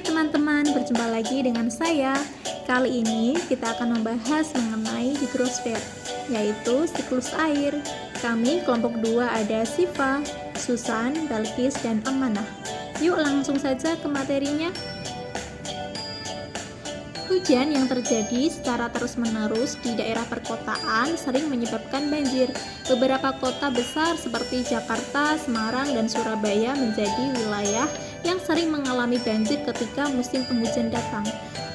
teman-teman, berjumpa lagi dengan saya. Kali ini kita akan membahas mengenai hidrosfer, yaitu siklus air. Kami kelompok 2 ada Siva, Susan, Balkis, dan Amanah. Yuk langsung saja ke materinya. Hujan yang terjadi secara terus-menerus di daerah perkotaan sering menyebabkan banjir. Beberapa kota besar seperti Jakarta, Semarang, dan Surabaya menjadi wilayah yang sering mengalami banjir ketika musim penghujan datang.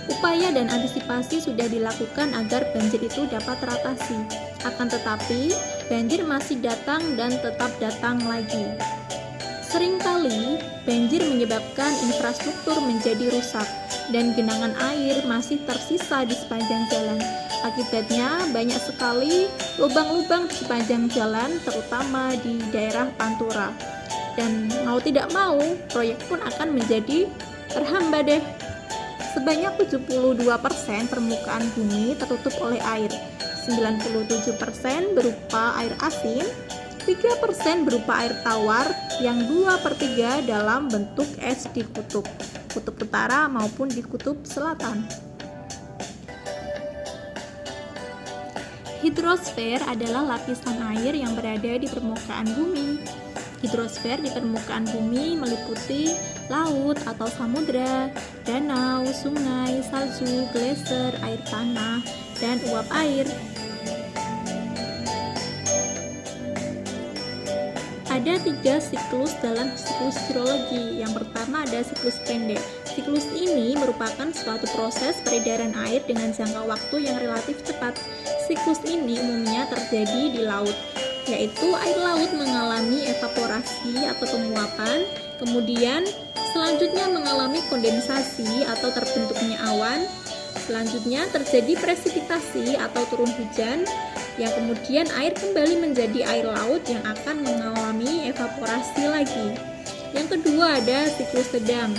Upaya dan antisipasi sudah dilakukan agar banjir itu dapat teratasi. Akan tetapi, banjir masih datang dan tetap datang lagi. Seringkali, banjir menyebabkan infrastruktur menjadi rusak dan genangan air masih tersisa di sepanjang jalan. Akibatnya, banyak sekali lubang-lubang di sepanjang jalan, terutama di daerah Pantura. Dan mau tidak mau, proyek pun akan menjadi terhambat deh. Sebanyak 72% permukaan bumi tertutup oleh air, 97% berupa air asin, 3% berupa air tawar, yang 2/3 dalam bentuk es di kutub utara maupun di kutub selatan. Hidrosfer adalah lapisan air yang berada di permukaan bumi. Hidrosfer di permukaan bumi meliputi laut atau samudra, danau, sungai, salju, gletser, air tanah, dan uap air. Ada 3 siklus dalam siklus hidrologi. Yang pertama ada siklus pendek. Siklus ini merupakan suatu proses peredaran air dengan jangka waktu yang relatif cepat. Siklus ini umumnya terjadi di laut, yaitu air laut mengalami evaporasi atau penguapan, kemudian selanjutnya mengalami kondensasi atau terbentuknya awan, selanjutnya terjadi presipitasi atau turun hujan, yang kemudian air kembali menjadi air laut yang akan mengalami evaporasi lagi. Yang kedua ada siklus sedang.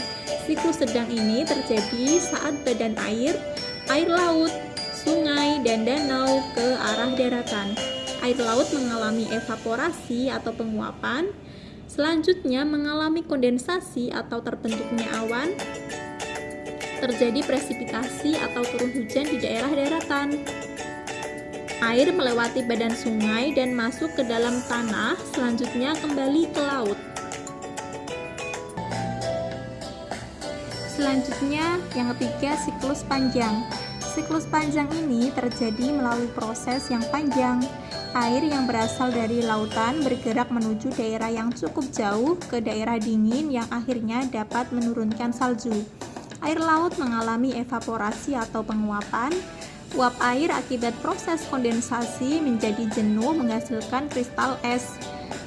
Siklus sedang ini terjadi saat badan air laut, sungai, dan danau ke arah daratan. Air laut mengalami evaporasi atau penguapan, selanjutnya mengalami kondensasi atau terbentuknya awan, terjadi presipitasi atau turun hujan di daerah daratan. Air melewati badan sungai dan masuk ke dalam tanah, selanjutnya kembali ke laut. Selanjutnya, yang ketiga, siklus panjang. Siklus panjang ini terjadi melalui proses yang panjang. Air yang berasal dari lautan bergerak menuju daerah yang cukup jauh ke daerah dingin yang akhirnya dapat menurunkan salju. Air laut mengalami evaporasi atau penguapan. Uap air akibat proses kondensasi menjadi jenuh menghasilkan kristal es.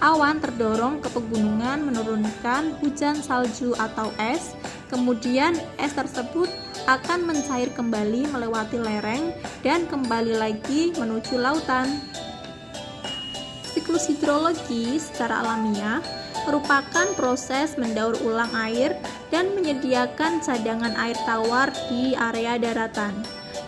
Awan terdorong ke pegunungan menurunkan hujan salju atau es. Kemudian es tersebut akan mencair kembali melewati lereng dan kembali lagi menuju lautan. Siklus hidrologi secara alamiah merupakan proses mendaur ulang air dan menyediakan cadangan air tawar di area daratan.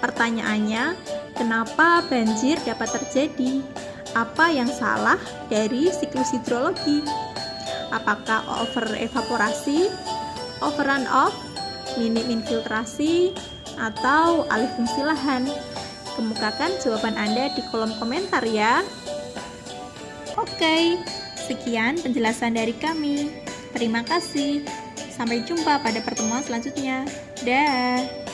Pertanyaannya, kenapa banjir dapat terjadi? Apa yang salah dari siklus hidrologi? Apakah over evaporasi, over runoff, minim infiltrasi, atau alih fungsi lahan? Kemukakan jawaban Anda di kolom komentar ya. Oke, sekian penjelasan dari kami. Terima kasih. Sampai jumpa pada pertemuan selanjutnya. Dah.